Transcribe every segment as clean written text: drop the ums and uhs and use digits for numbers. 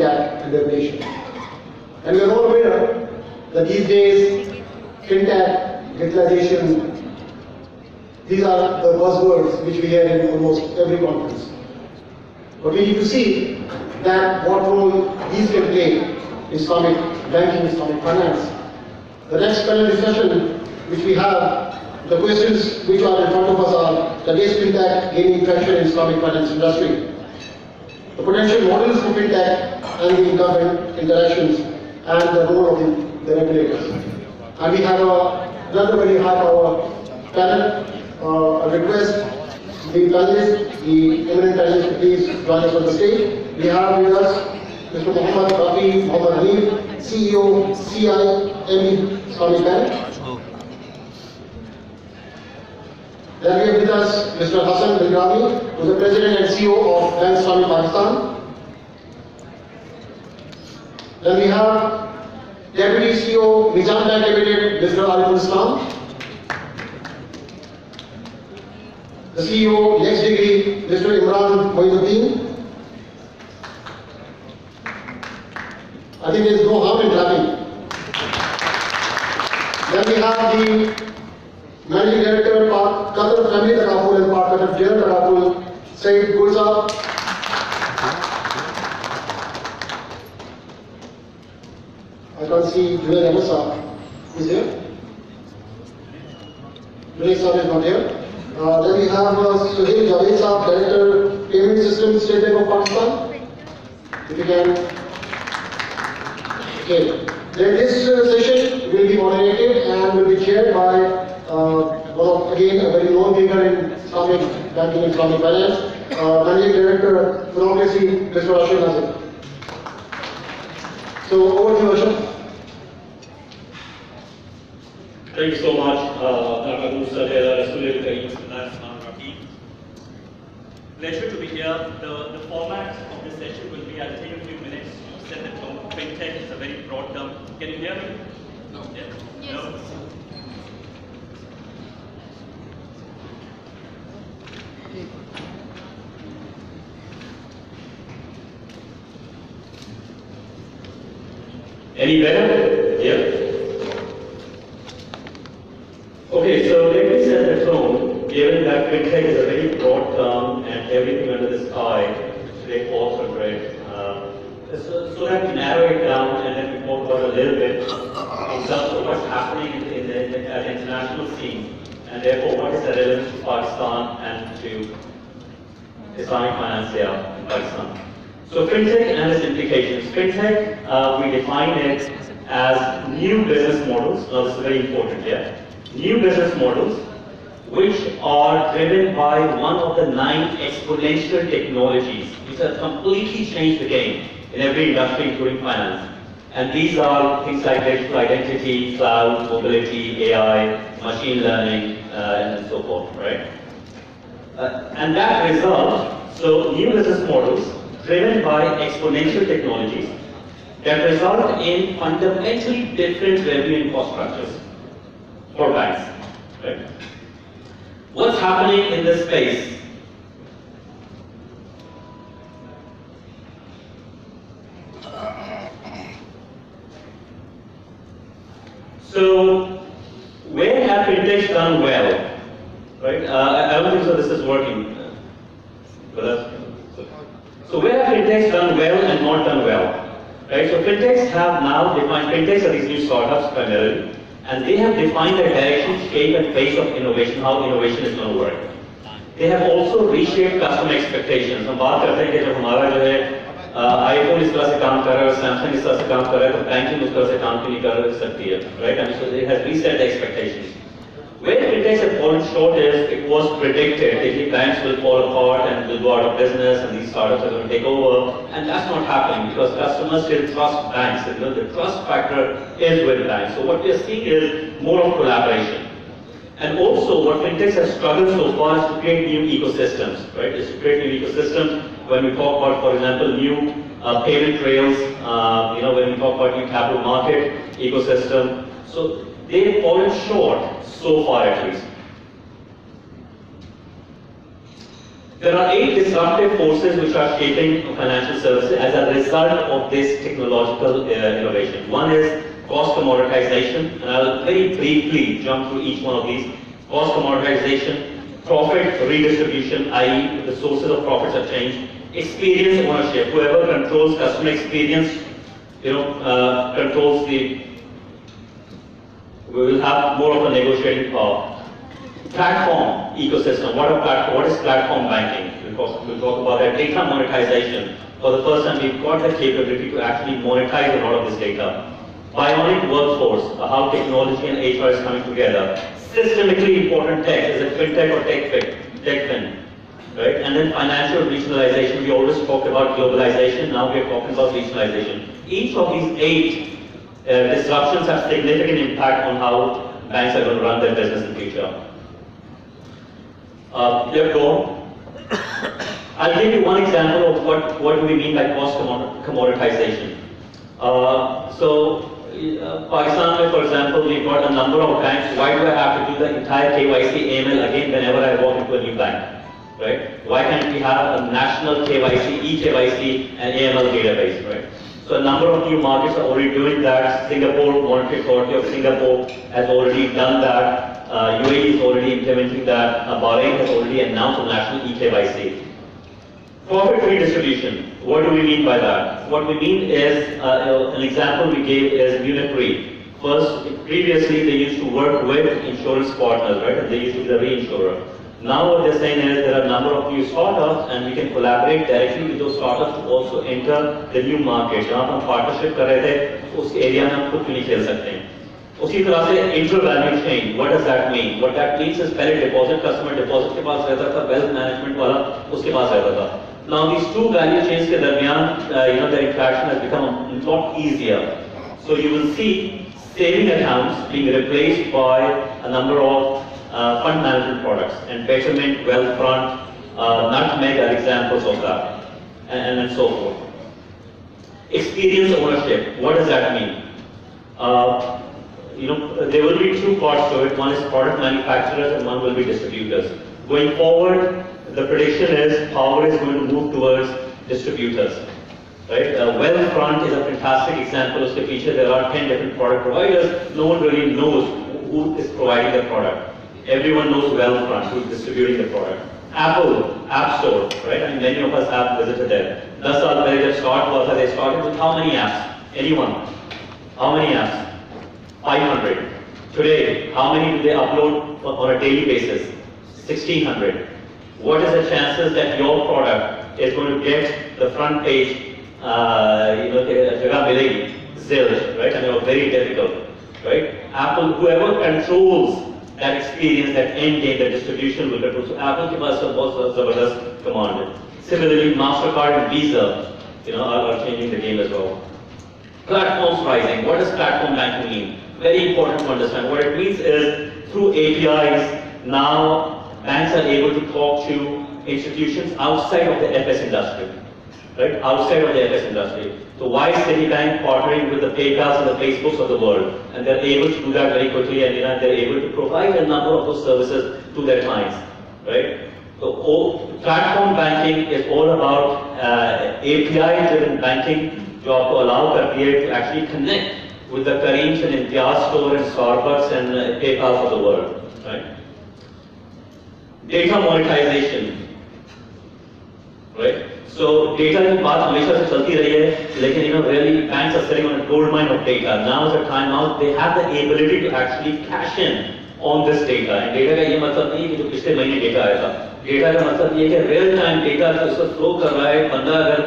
fintech in the nation. And we are all aware that these days, fintech, digitalization, these are the buzzwords which we hear in almost every conference. But we need to see that what role these can play in Islamic banking, Islamic finance. The next panel discussion which we have, the questions which are in front of us are the is fintech gaining traction in Islamic finance industry, the potential models for fintech and the incumbent interactions, and the role of the regulators. And we have another very high-power panel. I request the panelists, the eminent panelists, to please join us on the stage. We have with us Mr. Muhammad Rafi Muhammad Hanif, CEO, CIME Islamic Bank. Then we have with us Mr. Hassan Bilrami, who is the President and CEO of Bank Islamic Pakistan. Then we have Deputy CEO, Meezan Bank Limited, Mr. Ariful Islam. The CEO, next degree, Mr. Imran Moinuddin. I think there is no harm in clapping. Then we have the Managing Director, Qatar Family Takaful and Qatar General Takaful, Said Gulza. I can't see Junaid Ahmed Saab. Is here? Junaid Saab is not here. Then we have Suhail Javed Saab, Director, Payment Systems, State Bank of Pakistan. If you can. Okay. Then this session will be moderated and will be chaired by again a very known figure in Islamic banking and Islamic finance, Managing Director, Bureaucracy, Mr. Ashir Nazir. So over to you, Ashir. Thank you so much, Pleasure to be here. The format of this session will be, I'll take a few minutes to set the tone. Fintech is a very broad term. Can you hear me? No. Yeah? Yes. No? Any better? Yeah? Okay, so let me set the tone, given that fintech is a very broad term and everything under the sky today falls under it. So that we narrow it down and then we talk about a little bit in terms of what's happening at the international scene, and therefore what is the relevance to Pakistan and to Islamic finance here in Pakistan. So fintech and its implications. Fintech, we define it as new business models. Now this is very important here. New business models which are driven by one of the 9 exponential technologies which have completely changed the game in every industry, including finance. And these are things like digital identity, cloud, mobility, AI, machine learning, and so forth, right? And that result, so new business models driven by exponential technologies that result in fundamentally different revenue and cost structures for banks, right? What's happening in this space? So, where have fintechs done well? Right? I don't think so this is working. So where have fintechs done well and not done well? Right? So fintechs have now defined, fintechs are these new startups primarily, and they have defined the direction, shape and pace of innovation, how innovation is going to work. They have also reshaped customer expectations. हम बात करते हैं कि जब हमारा जो है iPhone इस तरह से काम कर रहा है और Samsung इस तरह से काम कर रहा है तो बैंकिंग उस तरह से काम क्यों नहीं कर सकती है, right? And so they have reset the expectations. Where fintechs have fallen short is it was predicted that banks will fall apart and will go out of business and these startups are going to take over, and that's not happening because customers still trust banks. You know, the trust factor is with banks. So what we are seeing is more of collaboration. And also what fintechs have struggled so far is to create new ecosystems, right? Is to create new ecosystems. When we talk about, for example, new payment rails, when we talk about new capital market ecosystem. So they've fallen short so far at least. There are 8 disruptive forces which are shaping financial services as a result of this technological innovation. One is cost commoditization, and I'll very briefly jump through each one of these. Cost commoditization, profit redistribution, i.e. the sources of profits have changed. Experience ownership, whoever controls customer experience, controls we will have more of a negotiating power. Platform ecosystem, what is platform banking? We'll talk about that. Data monetization. For the first time, we've got the capability to actually monetize a lot of this data. Bionic workforce, how technology and HR is coming together. Systemically important tech, is it fintech or techfin? Right? And then financial regionalization, we always talked about globalization, now we're talking about regionalization. Each of these 8 disruptions have significant impact on how banks are going to run their business in the future. I'll give you one example of what do we mean by cost commoditization. Pakistan, for example, we've got a number of banks. Why do I have to do the entire KYC AML again whenever I walk into a new bank? Right? Why can't we have a national KYC, eKYC, and AML database? Right? So a number of new markets are already doing that. Singapore, Monetary Authority of Singapore has already done that. UAE is already implementing that. Bahrain has already announced a national eKYC. Profit redistribution. What do we mean by that? What we mean is, an example we gave is Munich Re. First, previously they used to work with insurance partners, right? And they used to be the reinsurer. Now what they're saying is there are a number of new startups and we can collaborate directly with those startups to also enter the new market. जहाँ हम partnership कर रहे थे, उस area में हम खुद क्यों नहीं खेल सकते हैं? उसी तरह से inter-value chain. What does that mean? What that means is पहले deposit customer deposit के पास रहता था, wealth management वाला उसके पास रहता था. Now these two value chains के दरमियान, the interaction has become a lot easier. So you will see saving accounts being replaced by a number of fund management products, and Betterment, Wealthfront, Nutmeg are examples of that, and so forth. Experience ownership, what does that mean? There will be 2 parts to it. One is product manufacturers and one will be distributors. Going forward, the prediction is power is going to move towards distributors. Right? Wealthfront is a fantastic example. Uske piche there are 10 different product providers. No one really knows who is providing the product. Everyone knows Wealthfront, who is distributing the product. Apple, App Store, right? I mean, many of us have visited there. 10 saal pehle jab start hua tha, they started with how many apps? Anyone? How many apps? 500. Today, how many do they upload on a daily basis? 1600. What is the chances that your product is going to get the front page, jagah milegi, zilch, right? I mean, very difficult, right? Apple, whoever controls that experience, that end game, that distribution will control. So Apple ke paas bahut zabardast command hai. Similarly, MasterCard and Visa, are changing the game as well. Platforms rising. What does platform banking mean? Very important to understand. What it means is through APIs, now banks are able to talk to institutions outside of the FS industry. Right? Outside of the FS industry. So why is Citibank partnering with the PayPals and the Facebooks of the world? And they're able to do that very quickly, and they're able to provide a number of those services to their clients. Right? So platform banking is all about API-driven banking, जो आपको allow करती है to actually connect with the Kareems and Imtiaz store and Starbucks and PayPal of the world. Right? Data monetization. Right? So data की बात हमेशा से चलती रही है, लेकिन really banks are sitting on a gold mine of data. Now is the time. Now they have the ability to actually cash in on this data. And data का ये मतलब नहीं है कि जो पिछले महीने data आया था. Data का मतलब ये है कि real time data जो इसको flow कर रहा है, बंदा अगर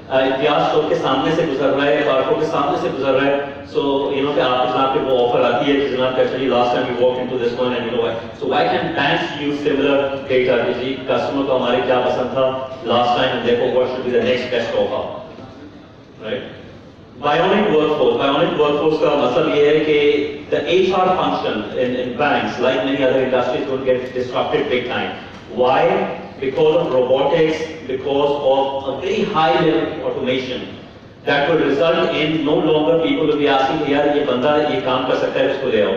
इम्तियाज स्टोर के सामने से गुजर रहा है, कारको के सामने से गुजर रहा है, so कि आप जनाब के वो ऑफर आती है कि जनाब actually last time we walked into this one and why. So why can banks use similar data कि जी कस्टमर को हमारे क्या पसंद था last time and therefore what should be the next best offer, right? Bionic workforce का मतलब ये है कि the HR function in banks like many other industries will get disrupted big time. Why? Because of robotics, because of a very high level of automation that will result in no longer people will be asking कि यार ये बंदा ये काम कर सकता है उसको ले आओ.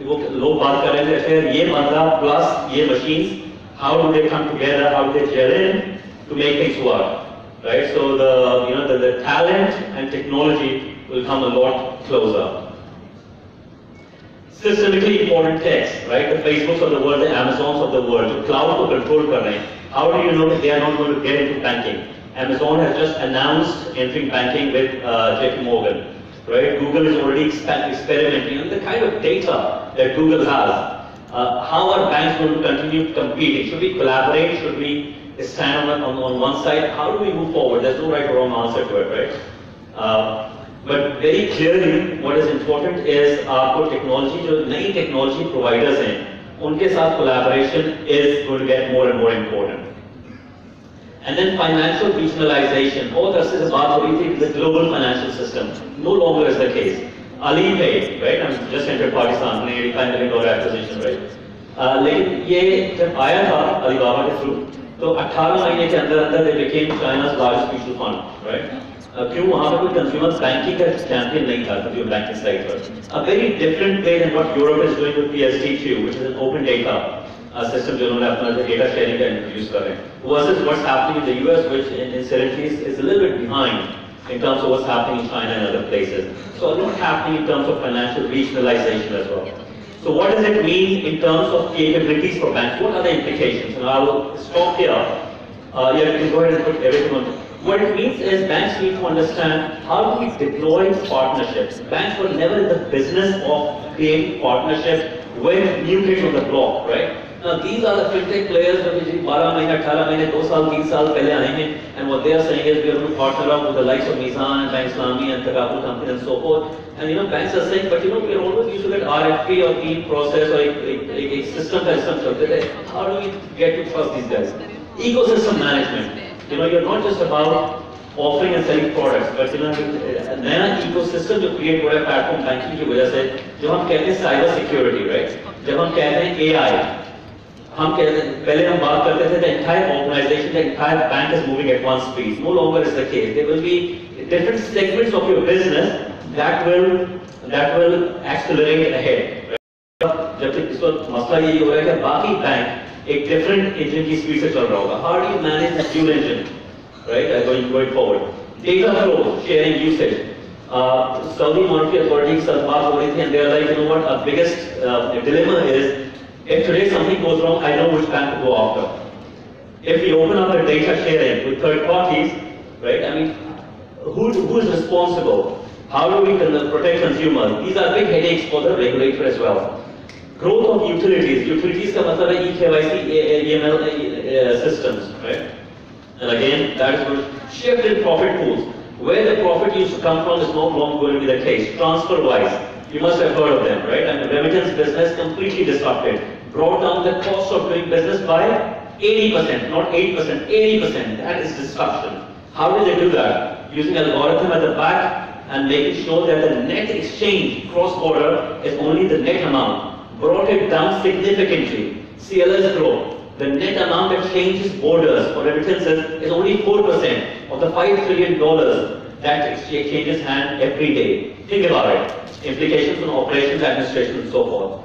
वो लोग बात कर रहे थे ऐसे ये बंदा plus ये machines, how do they come together, how do they gel in to make things work, right? So the talent and technology will come a lot closer. Systemically important techs, right? The Facebooks of the world, the Amazons of the world, the cloud to control kar rahe hain. How do you know that they are not going to get into banking? Amazon has just announced entering banking with JP Morgan, right? Google is already experimenting, and the kind of data that Google has. How are banks going to continue competing? Should we collaborate? Should we stand on one side? How do we move forward? There's no right or wrong answer to it, right? But very clearly, what is important is आपको technology, जो नई technology providers हैं, उनके साथ collaboration is going to get more and more important. And then financial regionalization. बहुत अरसे से बात हो रही थी the global financial system. No longer is the case. Alipay, right? I'm just entered Pakistan, $85 million acquisition, right? लेकिन ये जब आया था अलीबाबा के थ्रू, तो 18 महीने के अंदर they became China's largest mutual fund, right? क्यों वहाँ पे कोई कंज्यूमर बैंकिंग का चैंपियन नहीं था कंज्यूमर बैंकिंग साइड पर. A very different way than what Europe is doing with PSD2, which is an open data system जो उन्होंने अपना डेटा शेयरिंग का इंट्रोड्यूस कर रहे हैं, versus what's happening in the US, which incidentally is a little bit behind in terms of what's happening in China and other places. So a lot happening in terms of financial regionalization as well. So what does it mean in terms of capabilities for banks? What are the implications? And I will stop here. Yeah, you can go ahead and put everything on. What it means is banks need to understand how do we deploy partnerships. Banks were never in the business of creating partnerships with new kids on the block, right? Now these are the fintech players who 12 महीने, 18 महीने, 2 साल, 3 साल पहले आए हैं, and what they are saying is we are going to partner up with the likes of Meezan and Bank Islami and Takaful companies and so forth. And banks are saying, but we are always used to that RFP or team process or a system that is something. How do we get to trust these guys? Ecosystem management. You're not just about offering and selling products, but नया ecosystem जो create हो रहा है platform banking की वजह से, जो हम कहते हैं cyber security, right? जब हम कहते हैं AI, हम कहते हैं पहले हम बात करते थे the entire organization, the entire bank is moving at one speed. No longer is the case. There will be different segments of your business that will accelerate ahead. Right? जब इस वक्त मसला ये हो रहा है कि बाकी बैंक एक different engine की speed से चल रहा होगा. How do you manage the dual engine, right? Going forward. Data flow, sharing usage. Saudi Monetary Authority की बात हो रही थी, and they are like, what? Our biggest dilemma is if today something goes wrong, I know which bank to go after. If we open up the data sharing with third parties, right? I mean, who is responsible? How do we protect consumers? These are big headaches for the regulator as well. Growth of utilities. Utilities का मतलब है EKYC, AML systems, right? And again, that is going to shift in profit pools. Where the profit used to come from is no longer going to be the case. TransferWise, you must have heard of them, right? And the remittance business completely disrupted. Brought down the cost of doing business by 80%, not 8%, 80%. That is disruption. How did they do that? Using algorithm at the back and making sure that the net exchange cross-border is only the net amount. Brought it down significantly. CLS growth. The net amount that changes borders for remittances is only 4% of the $5 trillion that exchanges hand every day. Think about it. Implications on operations, administration, and so forth.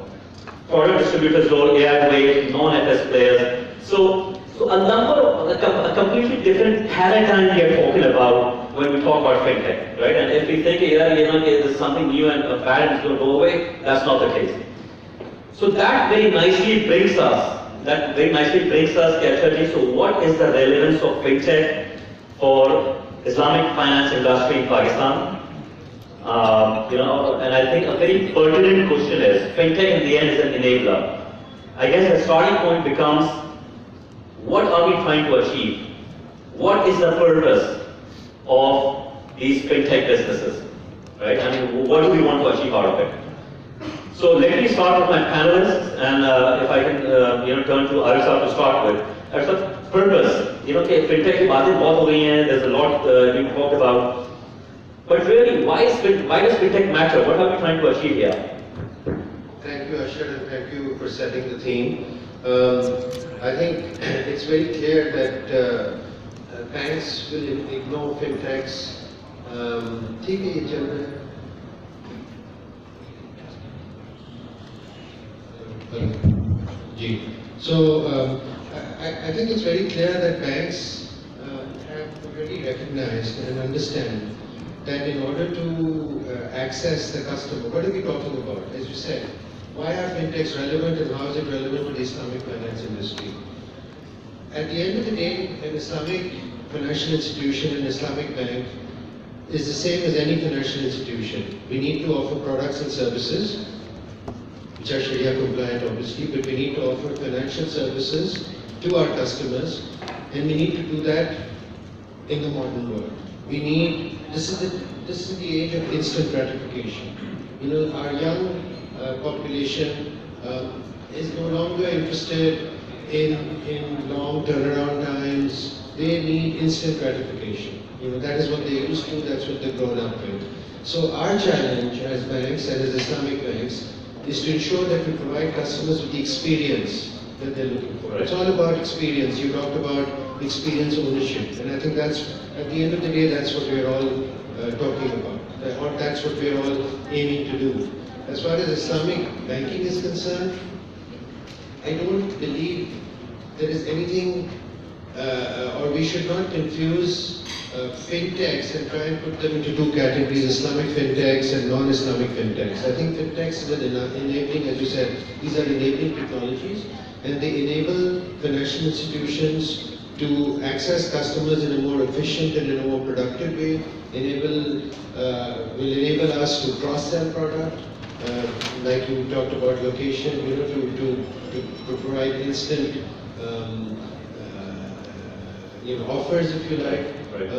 Product distributors role, AI weight, non-FS players. So a completely different paradigm we are talking about when we talk about fintech, right? And if we think, there's something new and bad and it's going to go away, that's not the case. So that very nicely brings us, actually, so what is the relevance of fintech for Islamic finance industry in Pakistan? And I think a very pertinent question is, fintech in the end is an enabler. I guess the starting point becomes, what are we trying to achieve? What is the purpose of these fintech businesses, right? I mean, what do we want to achieve out of it? So let me start with my panelists, and if I can, turn to Arisa to start with. Arisa, purpose. Fintech की बातें बहुत हो गई हैं. There's a lot being talked about. But really, why does fintech matter? What are we trying to achieve here? Thank you, Ashar, and thank you for setting the theme. I think it's very clear that banks will ignore fintechs. ठीक है ये चल रहा है. So I think it's very clear that banks recognize and understand that in order to access the customer, what are we talking about? As you said, why are fintechs relevant and how is it relevant to the Islamic finance industry? At the end of the day, an Islamic financial institution, an Islamic bank, is the same as any financial institution. We need to offer products and services, which are Sharia compliant obviously, but we need to offer financial services to our customers, and we need to do that in the modern world. We need, this is the age of instant gratification. You know, our young population is no longer interested in long turnaround times. They need instant gratification. You know, that is what they used to, that's what they've grown up with. So our challenge as banks and as Islamic banks is to ensure that we provide customers with the experience that they're looking for. It's all about experience. You talked about experience ownership, and I think that's, at the end of the day, that's what we're all talking about, or that's what we're all aiming to do. As far as Islamic banking is concerned, I don't believe there is anything, or we should not confuse fintechs and try and put them into two categories, Islamic fintechs and non-Islamic fintechs. I think fintechs are enabling, as you said, these are enabling technologies, and they enable financial institutions to access customers in a more efficient and in a more productive way, will enable us to cross-sell product, like you talked about location, you know, to provide instant you know, offers, if you like, Right.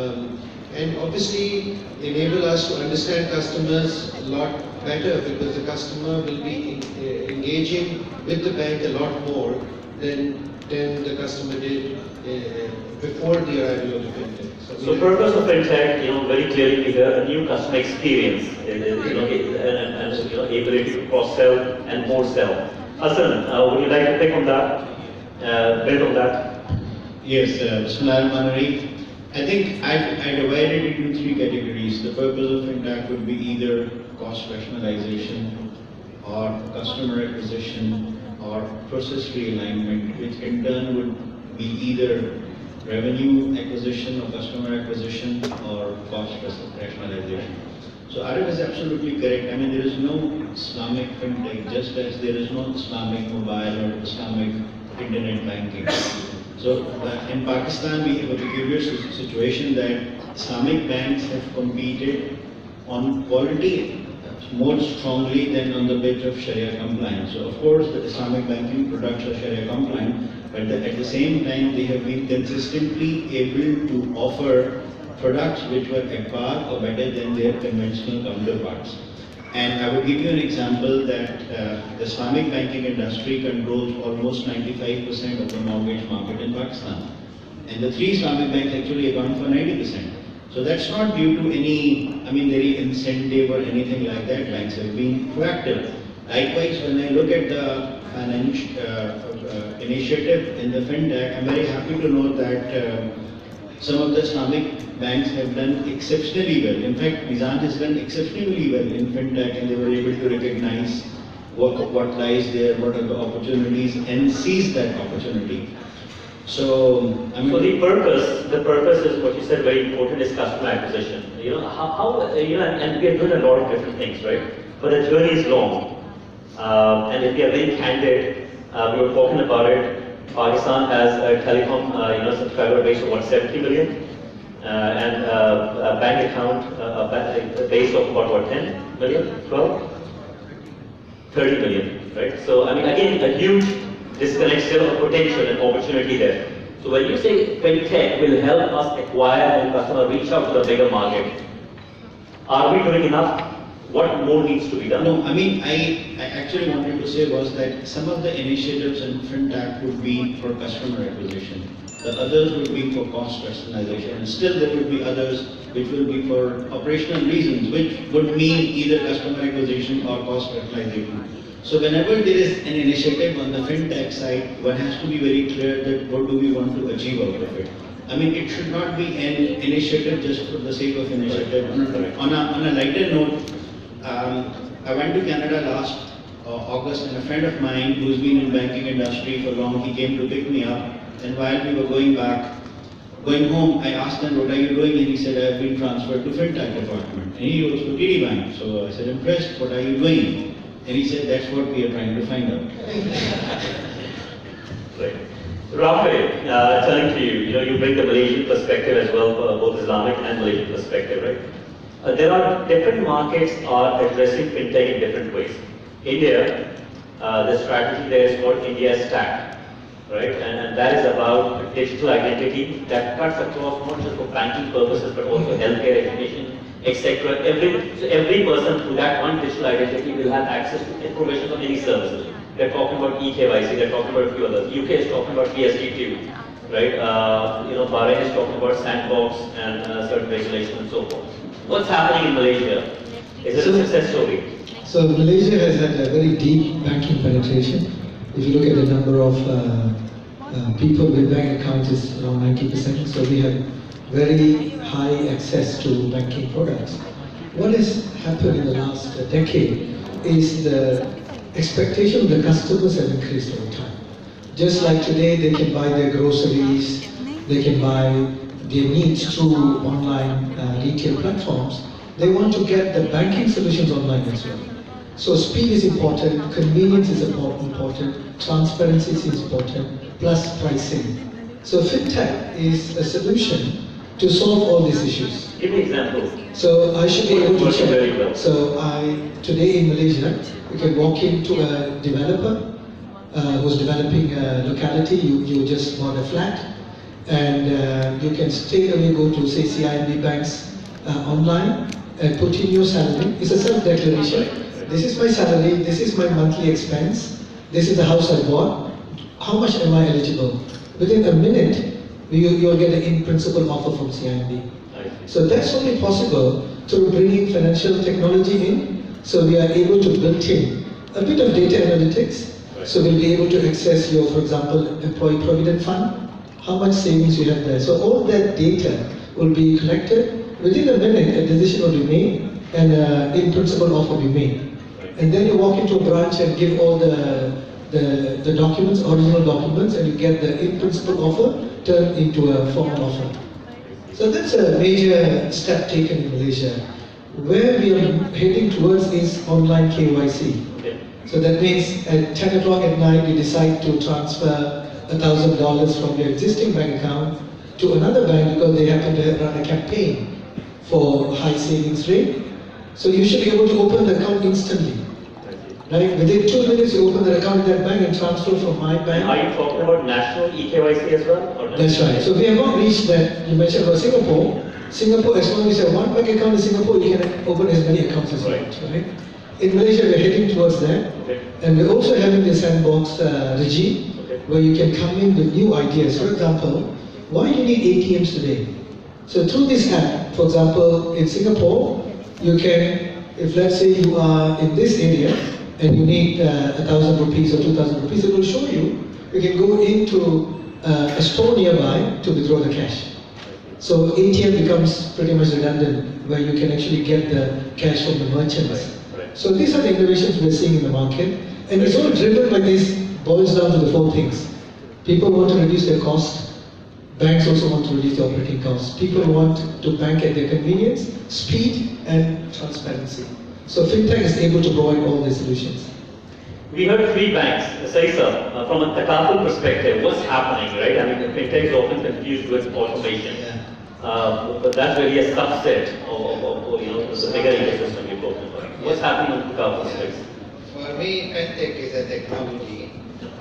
And obviously enable us to understand customers a lot better, because the customer will be engaging with the bank a lot more than the customer did before the arrival of the fintech. So purpose of fintech, you know, very clearly is a new customer experience, you know, and you know, ability to cross-sell and more sell. Hassan, would you like to take on that, build on that? Yes, Bismillahirrahmanirrahim. I think I divided it into three categories. The purpose of fintech would be either cost rationalization, or customer acquisition, or process realignment, which in turn would be either revenue acquisition or customer acquisition or cost rationalization. So Arif is absolutely correct. I mean, there is no Islamic fintech, just as there is no Islamic mobile or Islamic internet banking. So in Pakistan, we have a peculiar situation that Islamic banks have competed on quality more strongly than on the bit of Sharia compliance. So of course, the Islamic banking products are Sharia compliant, but at the same time, they have been consistently able to offer products which were at par or better than their conventional counterparts. And I will give you an example that the Islamic banking industry controls almost 95% of the mortgage market in Pakistan. And the three Islamic banks actually account for 90%. So that's not due to any, very incentive or anything like that. Banks have been proactive. Likewise, when I look at the initiative in the fintech, I'm very happy to know that some of the Islamic banks have done exceptionally well. In fact, Meezan has done exceptionally well in fintech, and they were able to recognize what lies there, what are the opportunities, and seize that opportunity. So, so the purpose is what you said, very important, is customer acquisition. You know, and we are doing a lot of different things, right? But the journey is long. And if we are very candid, we were talking about it. Pakistan has a telecom, subscriber base of 170 million. And a bank account, a base of about 10 million, 12, 30 million, right? So, again, a huge disconnect still of potential and opportunity there. So when you say fintech will help us acquire more customer, reach out to the bigger market, are we doing enough? What more needs to be done? No, I actually wanted to say was that some of the initiatives in fintech would be for customer acquisition. The others would be for cost rationalization, and still there would be others which will be for operational reasons, which would mean either customer acquisition or cost rationalization. So whenever there is an initiative on the fintech side, one has to be very clear that what do we want to achieve out of it. It should not be an initiative just for the sake of initiative. On a lighter note, I went to Canada last August, and a friend of mine who's been in banking industry for long, he came to pick me up. And while we were going back, Going home, I asked him, what are you doing? And he said, I have been transferred to FinTech department. And he was to TD Bank. So I said, impressed, what are you doing? And he said, that's what we are trying to find out. Right. Rafael, turning to you, you bring the Malaysian perspective as well, both Islamic and Malaysian perspective, right? There are different markets are addressing fintech in different ways. India, the strategy there is called India Stack, right? And that is about digital identity that cuts across not just for banking purposes, but also healthcare, education, etc. Every person through that one digital identity will have access to information on any services. They're talking about eKYC, they're talking about a few others. UK is talking about PSD2, right? Bahrain is talking about sandbox and certain regulations and so forth. What's happening in Malaysia? Is it a success story? So Malaysia has had a very deep banking penetration. If you look at the number of people with bank accounts, is around 90%. So we have very high access to banking products. What has happened in the last decade is the expectation of the customers have increased over time. Just like today, they can buy their groceries, they can buy their needs through online retail platforms. They want to get the banking solutions online as well. So speed is important, convenience is important, transparency is important, plus pricing. So FinTech is a solution to solve all these issues. Give me examples. So I should be able to Working very well. check. So today in Malaysia, you can walk into a developer who's developing a locality. You just bought a flat, and you can straight away go to say CIMB Bank's online and put in your salary. It's a self-declaration. This is my salary. This is my monthly expense. This is the house I bought. How much am I eligible? Within a minute, you'll get an in-principle offer from CIMB. So that's only possible through bringing financial technology in. So we are able to build in a bit of data analytics. So we'll be able to access your, for example, employee provident fund, how much savings you have there. So all that data will be collected. Within a minute, a decision will be made and an in-principle offer will be made. And then you walk into a branch and give all the documents, original documents, and you get the in-principle offer turned into a formal offer. So that's a major step taken in Malaysia. Where we are heading towards is online KYC. So that means at 10 o'clock at night, you decide to transfer $1,000 from your existing bank account to another bank because they happen to run a campaign for high savings rate. So you should be able to open the account instantly. Right? Within 2 minutes, you open the account in that bank and transfer from my bank. Are you talking about national eKYC as well? Or That's right. So we have not reached that. You mentioned about Singapore. Singapore, as long as you have one bank account in Singapore, you can open as many accounts as you want. Right? In Malaysia, we're heading towards that. And we're also having the sandbox regime where you can come in with new ideas. For example, why do you need ATMs today? So through this app, for example, in Singapore, you can, if let's say you are in this area and you need 1,000 rupees or 2,000 rupees, it will show you. You can go into a store nearby to withdraw the cash. So ATM becomes pretty much redundant, where you can actually get the cash from the merchants. So these are the innovations we're seeing in the market, and it's all driven by this, boils down to the 4 things. People want to reduce their cost. Banks also want to reduce their operating costs. People want to bank at their convenience, speed, and transparency. So FinTech is able to provide all these solutions. We heard 3 banks. Saisa, from a takaful perspective, what's happening, right? I mean, FinTech is often confused with automation. But that's really a subset of the bigger ecosystem you're talking about. What's happening on the takaful space? For me, FinTech is a technology,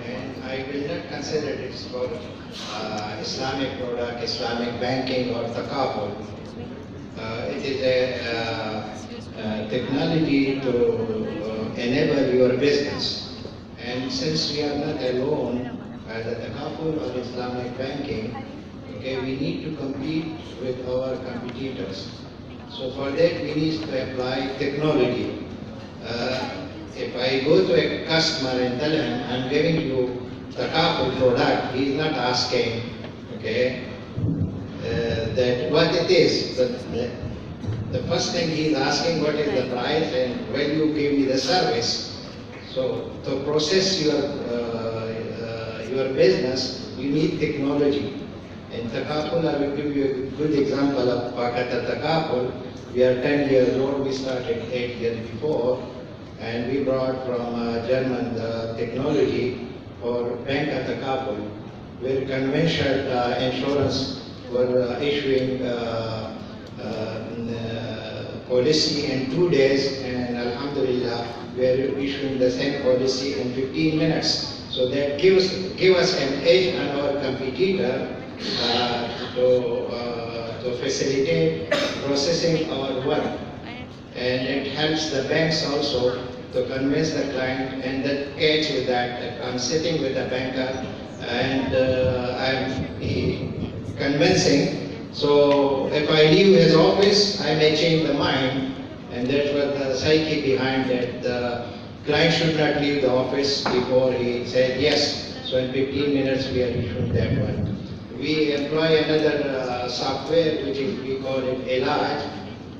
and I will not consider it as for Islamic product, Islamic banking, or takaful. It is a technology to enable your business. And since we are not alone as a takaful or Islamic banking, okay, we need to compete with our competitors. So for that, we need to apply technology. If I go to a customer and tell him, I'm giving you the takaful product, he is not asking, okay, that what it is. But the first thing he is asking, what is the price and when you give me the service. So to process your business, you need technology. In Takapul, I will give you a good example of Pakata Takapul. We are 10 years old, we started 8 years before, and we brought from German technology for Bank at Takapul, where conventional insurance were issuing policy in 2 days, and Alhamdulillah, we are issuing the same policy in 15 minutes. So that gives us an edge on our competitor to facilitate processing our work. And it helps the banks also to convince the client, and the catch with that I'm sitting with a banker and I'm convincing. So if I leave his office, I may change the mind, and that's what the psyche behind it. The client should not leave the office before he said yes. So in 15 minutes we are issuing that one. We employ another software which is, we call it Elaj,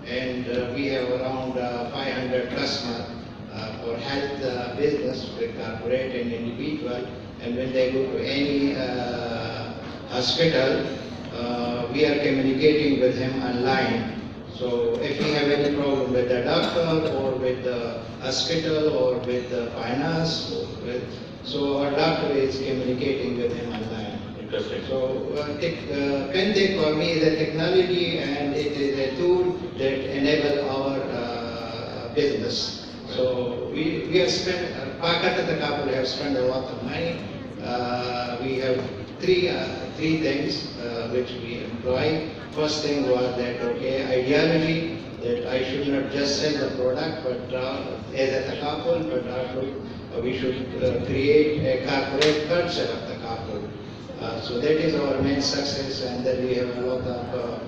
and we have around 500 customers for health business with corporate and individual. And when they go to any hospital, we are communicating with him online. So if he have any problem with the doctor or with the hospital or with the finance, so our doctor is communicating with him online. Interesting. So FinTech for me is a technology, and it is a tool that enable our business. So we have spent, Pakata Takapul have spent a lot of money. We have three things which we employ. First thing was that, okay, ideology, that I should not just sell the product, but as a Takapul, but also we should create a corporate culture of Takapul. So that is our main success, and then we have a lot of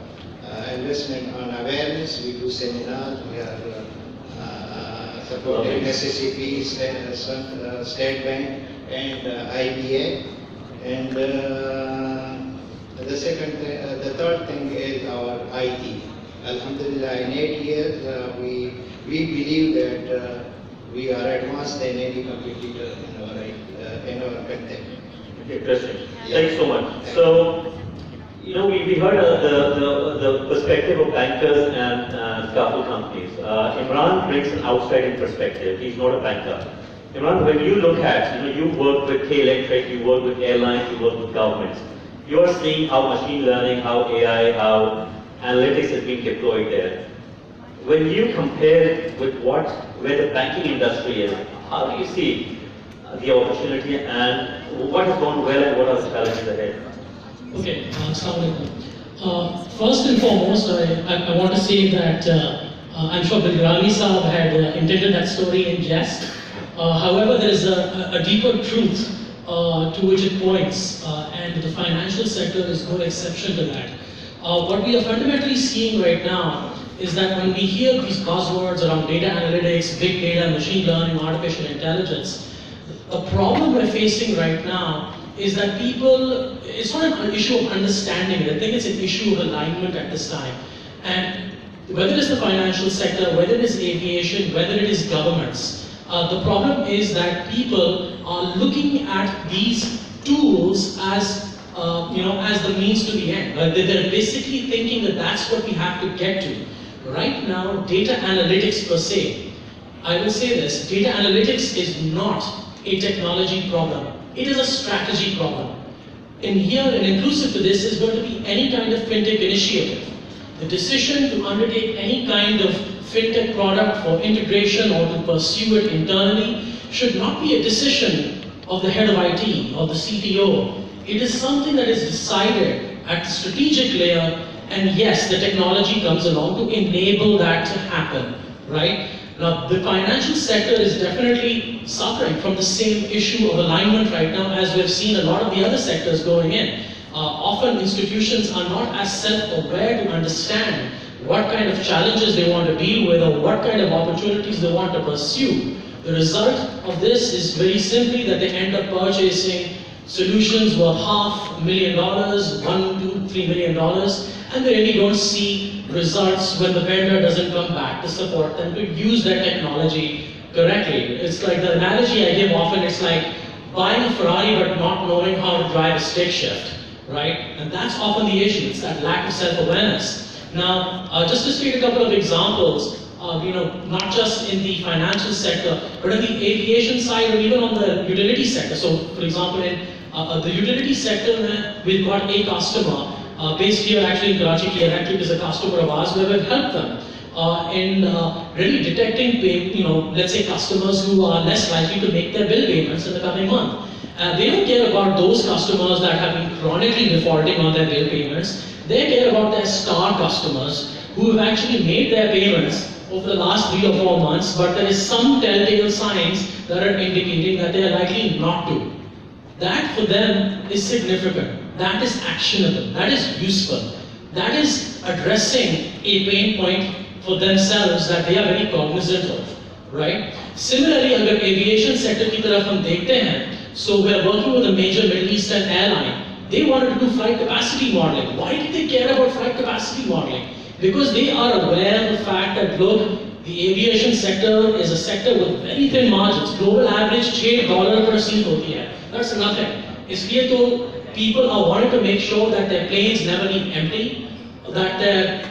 investment on awareness. We do seminars, we are supporting SSCP, State Bank, and IBA. And the third thing is our IT. Alhamdulillah, in 8 years, we believe that we are advanced than any competitor in our FinTech. Interesting. Thanks so much. So, we heard the perspective of bankers and staffing companies. Imran brings an outside-in perspective. He's not a banker. Imran, when you look at, you work with K-Electric, you work with airlines, you work with governments. You are seeing how machine learning, how AI, how analytics is being deployed there. When you compare with where the banking industry is, how do you see the opportunity, and what has gone well and what are the challenges ahead? Okay, Assalamu alaikum. First and foremost, I want to say that I'm sure Bilrani Saab had intended that story in jest. However, there is a deeper truth to which it points, and the financial sector is no exception to that. What we are fundamentally seeing right now is that when we hear these buzzwords around data analytics, big data, machine learning, artificial intelligence, the problem we're facing right now is that people, it's not an issue of understanding it, I think it's an issue of alignment at this time. And whether it's the financial sector, whether it is aviation, whether it is governments, the problem is that people are looking at these tools as as the means to the end. They're basically thinking that that's what we have to get to. Right now, data analytics per se, I will say this, data analytics is not a technology problem. It is a strategy problem. And here, and inclusive to this, is going to be any kind of fintech initiative. The decision to undertake any kind of fintech product for integration or to pursue it internally should not be a decision of the head of IT or the CTO. It is something that is decided at the strategic layer, and yes, the technology comes along to enable that to happen, right? Now, the financial sector is definitely suffering from the same issue of alignment right now, as we've seen a lot of the other sectors going in. Often institutions are not as self-aware to understand what kind of challenges they want to deal with or what kind of opportunities they want to pursue. The result of this is very simply that they end up purchasing solutions worth $500,000, $1, $2, $3 million, and they really don't see results when the vendor doesn't come back to support them to use that technology correctly. It's like the analogy I give often, it's like buying a Ferrari but not knowing how to drive a stick shift, right? And that's often the issue, it's that lack of self-awareness. Now, just to state a couple of examples, not just in the financial sector, but in the aviation side or even on the utility sector. So, for example, in the utility sector, we've got a customer based here actually in Karachi. Kia Electric is a customer of ours where we've helped them in really detecting, let's say customers who are less likely to make their bill payments in the coming month. They don't care about those customers that have been chronically defaulting on their bill payments. They care about their star customers who have actually made their payments over the last 3 or 4 months, but there is some telltale signs that are indicating that they are likely not to. That for them is significant. That is actionable. That is useful. That is addressing a pain point for themselves that they are very cognizant of, right? Similarly, अगर aviation sector की तरफ हम देखते हैं, so we are working with a major Middle Eastern airline. They wanted to do flight capacity modeling. Why did they care about flight capacity modeling? Because they are aware of the fact that, look, the aviation sector is a sector with very thin margins. Global average $6 per seat hoti hai. That's nothing. इसलिए तो people are wanting to make sure that their planes never leave empty, that they're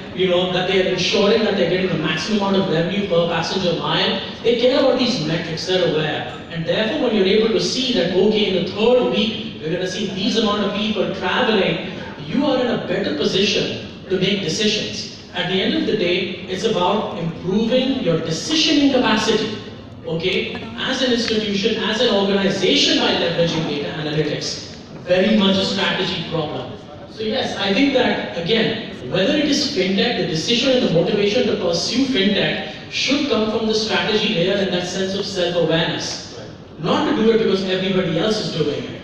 ensuring that they're getting the maximum amount of revenue per passenger mile. They care about these metrics, they're aware. And therefore, when you're able to see that, okay, in the 3rd week, we're going to see these amount of people traveling, you are in a better position to make decisions. At the end of the day, it's about improving your decisioning capacity, okay? As an institution, as an organization by leveraging data analytics, very much a strategy problem. So yes, I think that, again, whether it is fintech, the decision and the motivation to pursue fintech should come from the strategy layer and that sense of self-awareness. Not to do it because everybody else is doing it.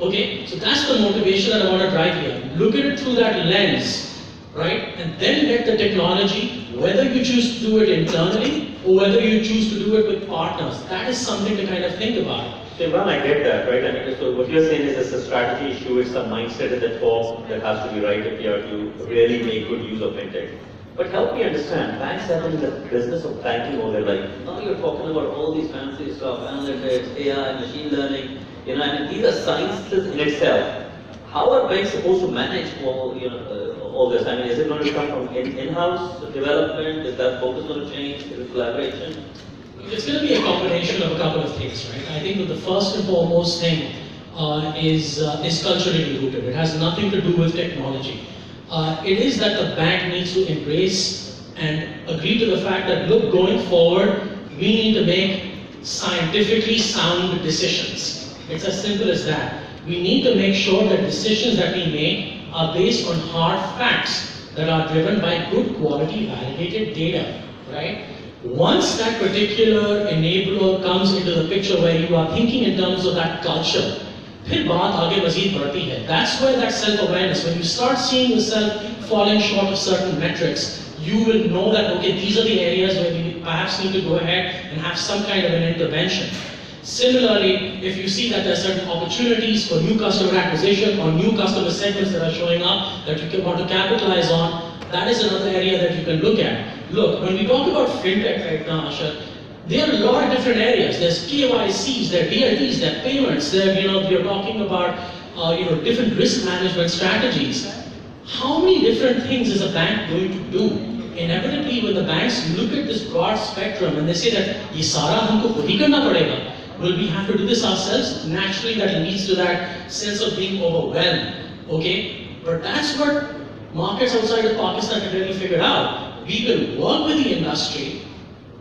Okay, so that's the motivation that I want to drive here. Look at it through that lens. Right? And then let the technology, whether you choose to do it internally or whether you choose to do it with partners, that is something to kind of think about. So Imran, I get that, right? I mean, so what you're saying is it's a strategy issue, it's a mindset at the top that has to be right if you are to really make good use of fintech. But help me understand, banks have been in the business of banking all their life. Now you're talking about all these fancy stuff, analytics, AI, machine learning, I mean, these are sciences in itself. How are banks supposed to manage all this? I mean, is it going to come from in-house development? Is that focus going to change? Is it collaboration? It's going to be a combination of a couple of things, right? I think that the first and foremost thing is culturally rooted. It has nothing to do with technology. It is that the bank needs to embrace and agree to the fact that, look, going forward, we need to make scientifically sound decisions. It's as simple as that. We need to make sure that decisions that we make are based on hard facts that are driven by good quality validated data, right? Once that particular enabler comes into the picture where you are thinking in terms of that culture, फिर बात आगे मज़ीद बढ़ती है. That's where that self-awareness, when you start seeing yourself falling short of certain metrics, you will know that, okay, these are the areas where we perhaps need to go ahead and have some kind of an intervention. Similarly, if you see that there are certain opportunities for new customer acquisition or new customer segments that are showing up that you want to capitalize on, that is another area that you can look at. Look, when we talk about fintech right now, Asha, there are a lot of different areas. There's KYCs, there are DLTs, there are payments, there we're talking about different risk management strategies. How many different things is a bank going to do? Inevitably, when the banks look at this broad spectrum and they say that ये सारा हमको खुद ही करना पड़ेगा, will we have to do this ourselves? Naturally, that leads to that sense of being overwhelmed. Okay, but that's what markets outside of Pakistan have really figured out. We will work with the industry,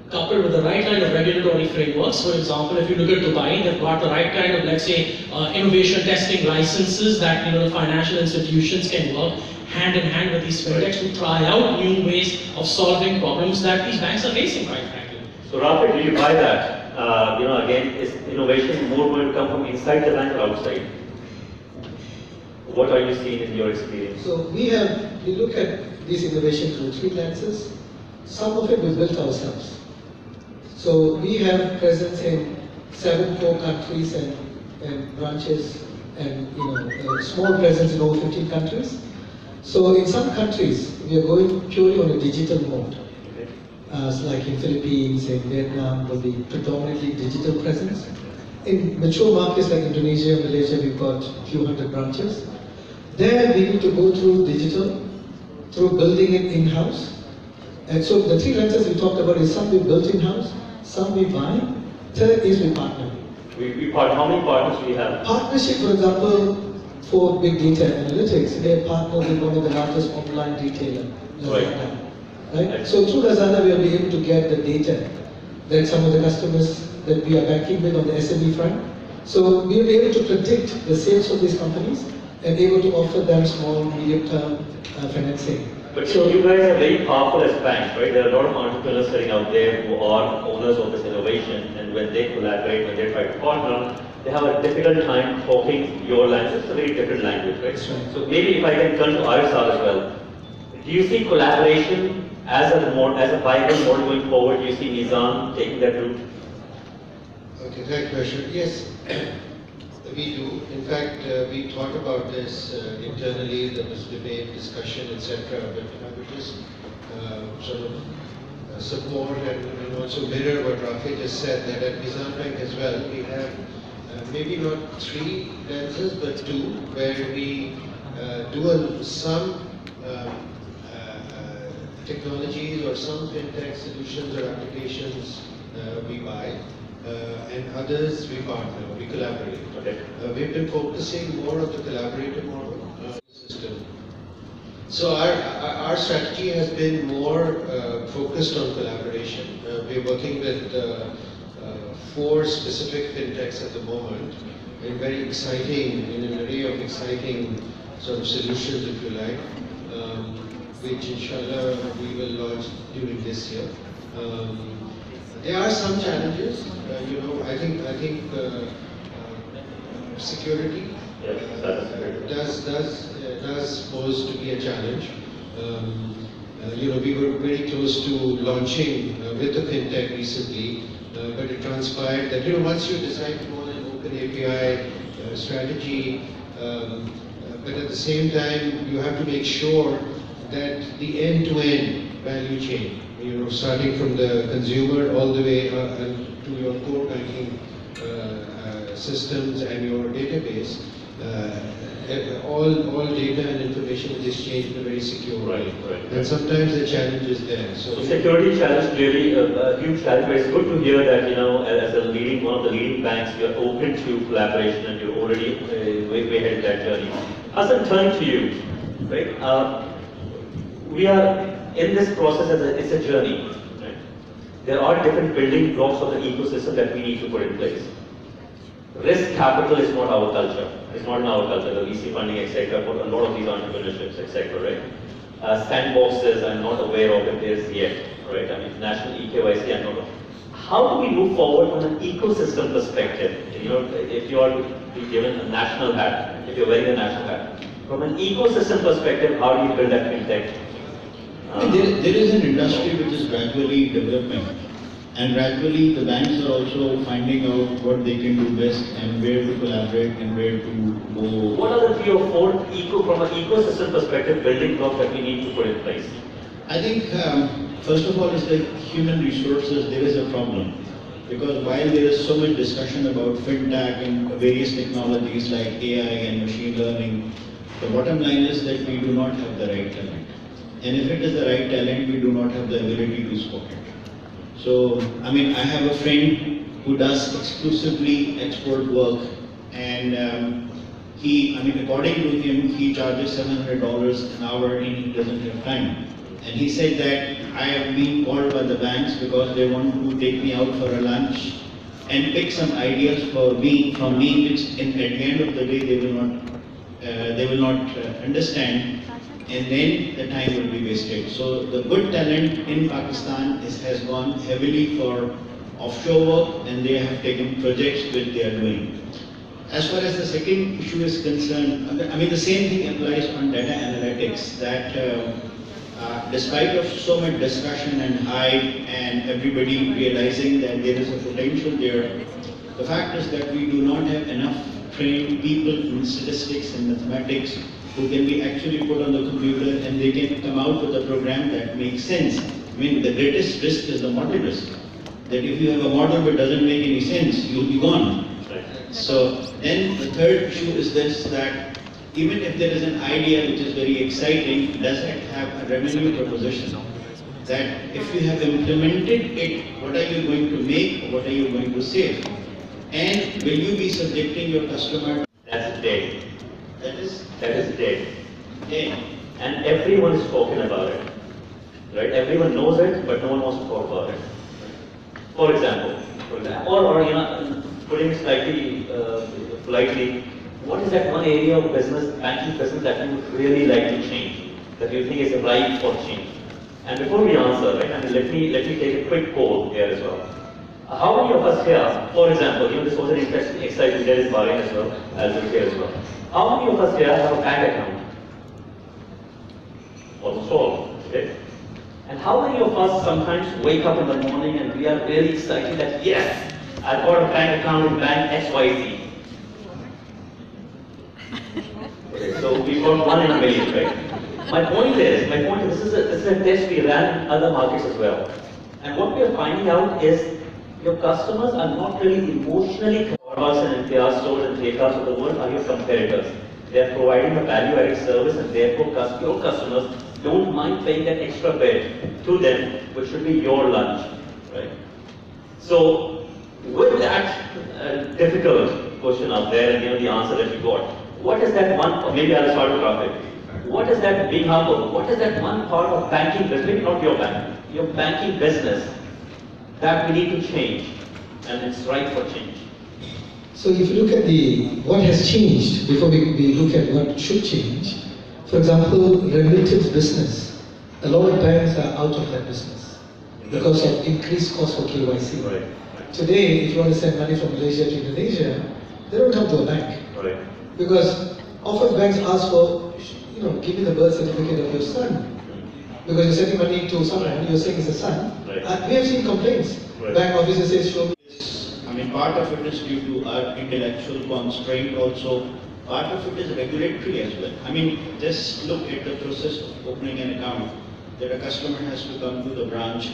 coupled with the right kind of regulatory frameworks. For example, if you look at Dubai, they've got the right kind of, let's say, innovation testing licenses that financial institutions can work hand in hand with these fintechs to try out new ways of solving problems that these banks are facing, quite frankly. So, Rafik, do you buy that? Again, is innovation more going to come from inside the bank or outside? What are you seeing in your experience? So we look at this innovation through 3 lenses. Some of it we built ourselves. So we have presence in 7 core countries and branches and a small presence in over 15 countries. So in some countries we are going purely on a digital mode. So like in Philippines, in Vietnam will be predominantly digital presence. In mature markets like Indonesia, Malaysia, we've got a few hundred branches. There we need to go through digital, through building it in-house. And so the three lenses we talked about is some we built in-house, some we buy, third is we partner. How many partners do we have? Partnership, for example, for big data analytics, they partner with one of the largest online retailer, Lazada. Right? So through Lazada, we will be able to get the data that some of the customers that we are backing with on the SME front. So we will be able to predict the sales of these companies and able to offer them small, medium-term financing. But so, you guys are very powerful as banks, right? There are a lot of entrepreneurs sitting out there who are owners of this innovation, and when they collaborate, when they try to partner, they have a difficult time talking your language. It's a very different language, right? Right. So maybe if I can turn to Arisal as well. Do you see collaboration as a viable model going forward? Do you see Meezan taking that route? Okay, thank you, Ashwin. Yes, we do. In fact, we thought about this internally. There was debate, discussion, etc. But I would just sort of support and also mirror what Rafi just said, that at Meezan Bank as well, we have maybe not three lenses, but two, where we do some technologies or some fintech solutions or applications we buy, and others we partner, we collaborate. Okay. We've been focusing more on the collaborative model system. So our strategy has been more focused on collaboration. We're working with 4 specific fintechs at the moment, and very exciting, in an array of exciting sort of solutions, if you like, which inshallah we will launch during this year. There are some challenges, I think security does pose to be a challenge. We were very close to launching with a fintech recently, but it transpired that once you decide to go on an open API strategy, but at the same time you have to make sure that the end-to-end value chain, starting from the consumer all the way to your core banking systems and your database, all data and information is exchanged in a very secure way. Right. And sometimes the challenge is there. So security challenge clearly a huge challenge, but it's good to hear that, as one of the leading banks, you're open to collaboration and you're already way ahead of that journey. Hassan, turning to you, right? We are in this process it's a journey, right? There are different building blocks of the ecosystem that we need to put in place. Risk capital is not our culture. It's not in our culture, the VC funding, etc., for a lot of these entrepreneurships, etc., right? Sandboxes, I'm not aware of it is yet, right? I mean, national eKYC, I'm not. How do we move forward from an ecosystem perspective? If you are to be given a national hat, if you're wearing a national hat, from an ecosystem perspective, how do you build that fintech? There is an industry which is gradually developing, and gradually the banks are also finding out what they can do best and where to collaborate and where to go. What are the 3 or 4 from an ecosystem perspective building blocks that we need to put in place? I think first of all is the human resources. There is a problem because while there is so much discussion about fintech and various technologies like AI and machine learning, the bottom line is that we do not have the right talent. And if it is the right talent, we do not have the ability to spot it. So, I have a friend who does exclusively export work, and according to him, he charges $700 an hour and he doesn't have time. And he said that I have been called by the banks because they want to take me out for a lunch and pick some ideas from me, which at the end of the day they will not understand. And then the time will be wasted. So the good talent in Pakistan has gone heavily for offshore work, and they have taken projects which they are doing. As far as the second issue is concerned, the same thing applies on data analytics, that despite of so much discussion and hype and everybody realizing that there is a potential there, the fact is that we do not have enough trained people in statistics and mathematics who can be actually put on the computer and they can come out with a program that makes sense. The greatest risk is the model risk. That if you have a model but doesn't make any sense, you'll be gone. So then the third issue is this, that even if there is an idea which is very exciting, does it have a revenue proposition? That if you have implemented it, what are you going to make, or what are you going to save? And will you be subjecting your customer? That's dead. That is dead. dead. And everyone is talking about it. Right? Everyone knows it, but no one wants to talk about it. For example, or you know, putting it slightly politely, what is that one area of business, banking business, that you would really like to change, that you think is ripe for change? And before we answer, right, I mean, let me take a quick poll here as well. How many of us here, for example, you know, this was an interesting exercise we did in Bahrain as well, as well here as well. How many of us here have a bank account? Almost all, okay? And how many of us sometimes wake up in the morning and we are really excited that, yes, I've got a bank account in bank XYZ. Okay, so we've got 1 in a million, right? My point is, this is a test we ran in other markets as well. And what we are finding out is your customers are not really emotionally Starbucks and NPR stores and J-Cars of the world are your competitors. They are providing a value-added service, and therefore your customers don't mind paying that extra bit to them, which should be your lunch, right? So, with that difficult question out there, and you know the answer that you got, what is that one? Or maybe I'll start with Rafik. What is that, being humble? What is that one part of banking business? Maybe not your bank, your banking business that we need to change, and it's right for change. So if you look at what has changed before we look at what should change, for example, remittance business, a lot of banks are out of that business because of increased cost for KYC. Right. Today, if you want to send money from Malaysia to Indonesia, they don't come to a bank. Right. Because often banks ask for, you know, give me the birth certificate of your son. Because you're sending money to someone, you're saying it's a son. Right. We have seen complaints. Right. Bank officer says, show me. I mean, part of it is due to our intellectual constraint also. Part of it is regulatory as well. I mean, just look at the process of opening an account. That a customer has to come to the branch,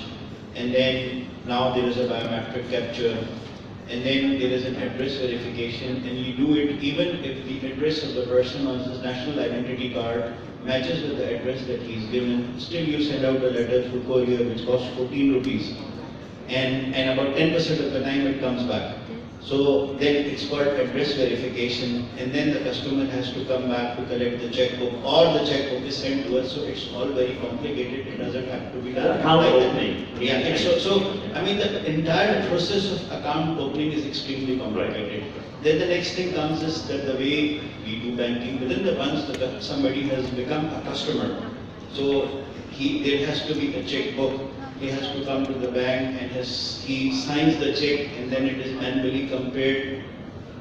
and then now there is a biometric capture, and then there is an address verification, and you do it even if the address of the person on his national identity card matches with the address that he's given. Still you send out a letter through courier which costs 14 rupees. And about 10% of the time it comes back. So then it's called address verification, and then the customer has to come back to collect the checkbook, or the checkbook is sent to us, so it's all very complicated. It doesn't have to be done. Account opening. Yeah, so I mean the entire process of account opening is extremely complicated. Then the next thing comes is that the way we do banking, within the once somebody has become a customer, so there has to be a checkbook. He has to come to the bank and he signs the check, and then it is manually compared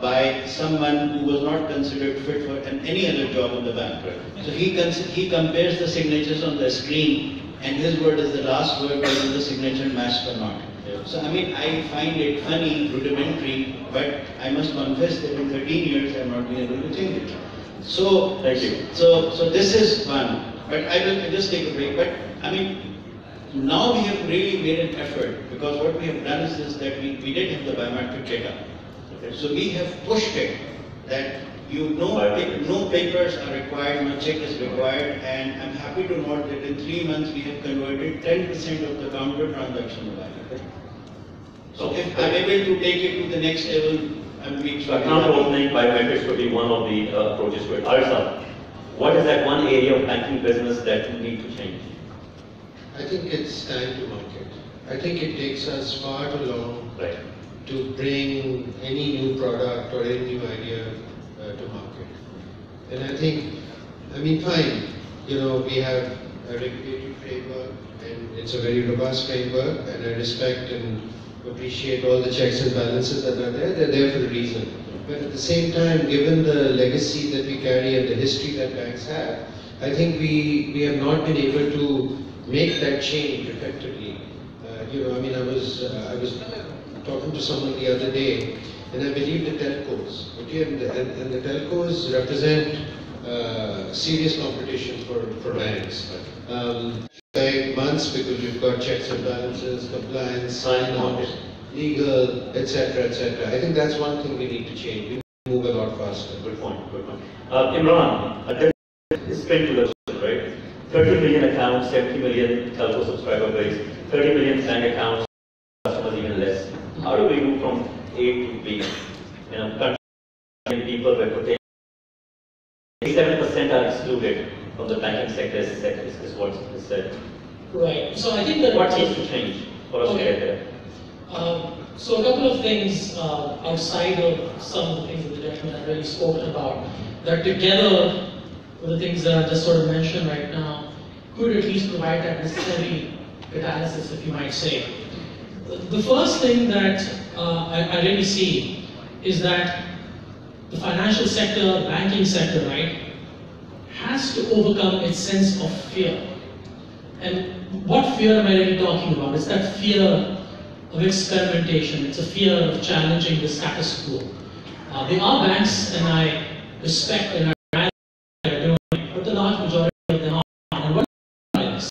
by someone who was not considered fit for any other job in the bank. So he compares the signatures on the screen, and his word is the last word whether the signature matched or not. So I mean, I find it funny, rudimentary, but I must confess that in 13 years I have not been able to change it. So thank you. So this is one, but I will just take a break. But I mean, now we have really made an effort, because what we have done is that we did have the biometric data. Okay. So we have pushed it that no papers are required, no check is required, and I'm happy to note that in 3 months we have converted 10% of the counter transaction value. So if I'm able to take it to the next level, I'm being sure. Account opening biometrics could be one of the approaches to it. Arsa, what is that one area of banking business that you need to change? I think it's time to market. I think it takes us far too long to bring any new product or any new idea to market. And I think, I mean, fine, you know, we have a regulatory framework, and it's a very robust framework, and I respect and appreciate all the checks and balances that are there. They're there for a reason. But at the same time, given the legacy that we carry and the history that banks have, I think we have not been able to make that change effectively. You know, I mean, I was talking to someone the other day, and I believe the telcos, okay, and the telcos represent serious competition for banks. Like months, because you've got checks and balances, compliance, sign-on, legal, etc., etc. I think that's one thing we need to change. move a lot faster. Good point, good point. Imran, it's spent to the right? 30 million accounts, 70 million telco subscriber base, 30 million bank accounts, customers even less. How do we move from A to B? You know, people were putting 7% are excluded from the banking sector is what is said. Right. So I think that what needs to change for us to get there? So a couple of things outside of some of the things that the gentleman had really spoken about, that together with the things that I just sort of mentioned right now, could at least provide that necessary catalysis, if you might say. The first thing that I really see is that the financial sector, banking sector, right, has to overcome its sense of fear. And what fear am I really talking about? It's that fear of experimentation. It's a fear of challenging the status quo. There are banks, and I respect and I admire what they're doing, but the large majority of them aren't. And what is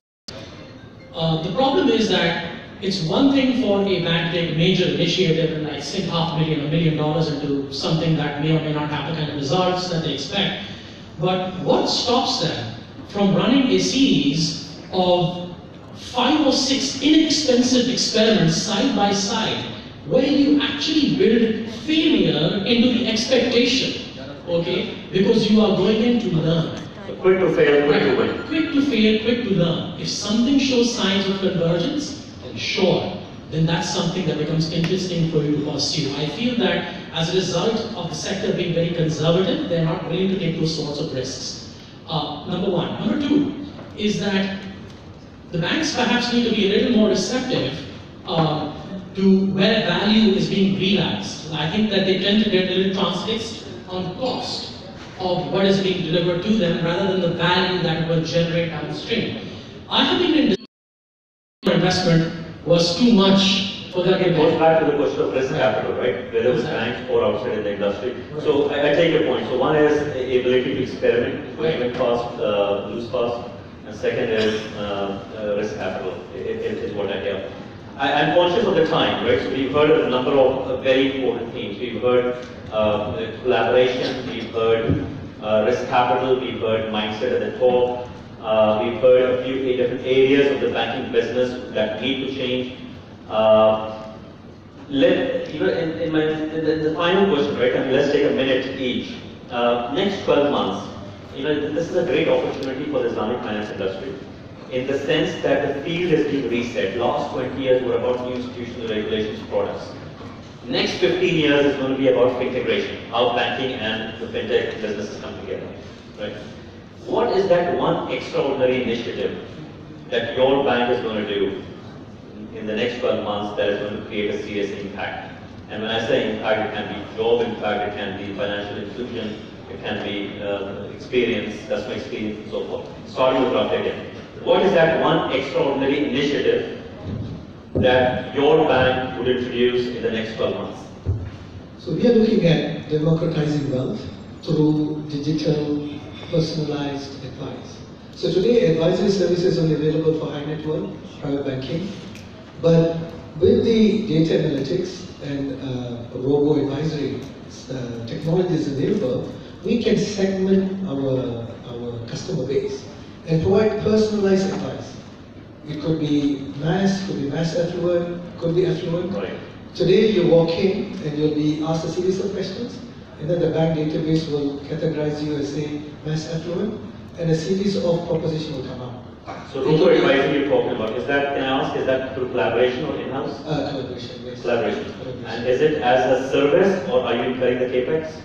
the problem is that it's one thing for a bank to take a major initiative and like sink $500,000 or $1 million into something that may or may not have the kind of results that they expect. But what stops them from running a series of 5 or 6 inexpensive experiments side by side, where you actually build failure into the expectation, okay? Because you are going in to learn. So quick to fail, quick to win. Quick to fail, quick to learn. If something shows signs of convergence, then sure, then that's something that becomes interesting for you to pursue. I feel that as a result of the sector being very conservative, they're not willing to take those sorts of risks. Number one. Number two is that the banks perhaps need to be a little more receptive to where value is being realized. I think that they tend to get a little transfixed on cost of what is being delivered to them rather than the value that it will generate downstream. I have been in investment was too much for that. It goes back to the question of risk capital, right? Whether it's banks or outside in the industry. Right. So I take your point. So one is the ability to experiment, win fast, lose fast. And second is risk capital, is what I hear. I'm conscious of the time, right? So we've heard a number of very important themes. We've heard collaboration, we've heard risk capital, we've heard mindset at the top. We've heard a few different areas of the banking business that need to change. In the final question, right? And let's take a minute each. Next 12 months. This is a great opportunity for the Islamic finance industry, in the sense that the field is being reset. Last 20 years were about new institutional regulations products. Next 15 years is going to be about integration, how banking and the fintech businesses come together. Right? What is that one extraordinary initiative that your bank is going to do in the next 12 months that is going to create a serious impact? And when I say impact, it can be job impact, it can be financial inclusion, it can be experience, customer experience, and so forth. Starting with Rafi again. What is that one extraordinary initiative that your bank would introduce in the next 12 months? So we are looking at democratizing wealth through digital, personalized advice. So today, advisory services are only available for high net worth, private banking, but with the data analytics and robo-advisory technologies available, we can segment our customer base and provide personalized advice. It could be mass affluent, could be affluent. Right. Today you walk in and you'll be asked a series of questions, and then the bank database will categorize you as, say, mass affluent, and a series of propositions will come out. So robo-advising you're talking about, is that, can I ask, is that through collaboration or in-house? Collaboration, yes. Collaboration. And is it as a service, or are you incurring the capex?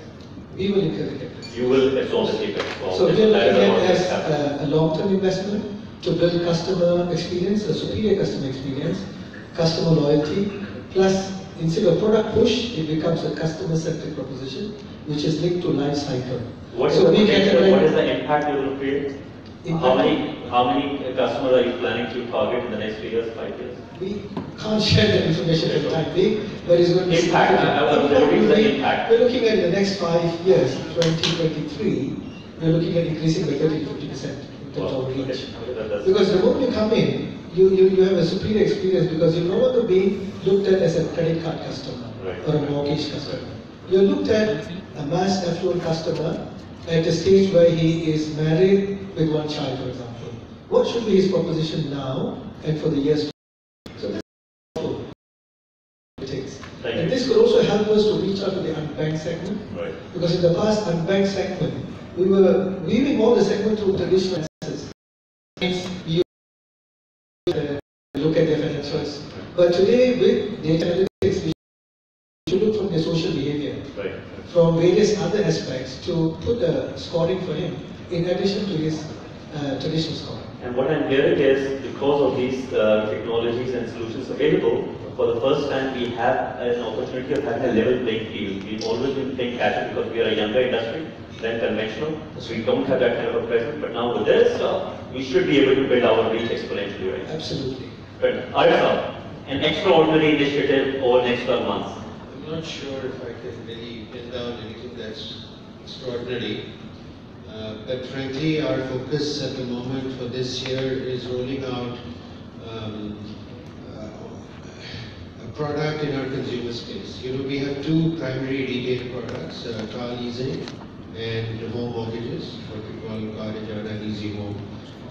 We will incur the capex. You will absorb the capex. Well, So we are looking at it as as a long-term investment to build customer experience, a superior customer experience, customer loyalty, plus instead of product push, it becomes a customer-centric proposition, which is linked to life cycle. What is the impact you will create? Impact. How many customers are you planning to target in the next 3 years, 5 years? We can't share that information for the time being, but it's going to be impact. We're looking at the next 5 years, 2023, we're looking at increasing by 30 to 50% in terms of reach. Because the moment you come in, you have a superior experience because you're no longer being looked at as a credit card customer or a mortgage customer. You looked at a mass affluent customer at a stage where he is married with one child, for example. What should be his proposition now and for the years to come? So that's powerful. And this could also help us to reach out to the unbanked segment. Right. Because in the past, unbanked segment, we were weaving all the segment through traditional assets. You look at their financials. But today, with data analytics, we should look from their social behavior, Right. from various other aspects to put a scoring for him in addition to his traditional scoring. And what I'm hearing is, because of these technologies and solutions available, for the first time we have an opportunity of having a level playing field. We've always been playing catch up because we are a younger industry than conventional, so we don't have that kind of a presence. But now with this, we should be able to build our reach exponentially, right? Absolutely. But Arif, an extraordinary initiative over the next 12 months. I'm not sure if I can really pin down anything that's extraordinary. But frankly, our focus at the moment for this year is rolling out a product in our consumer space. You know, we have two primary retail products, car leasing and home mortgages, what we call Car Ijara and Easy Home.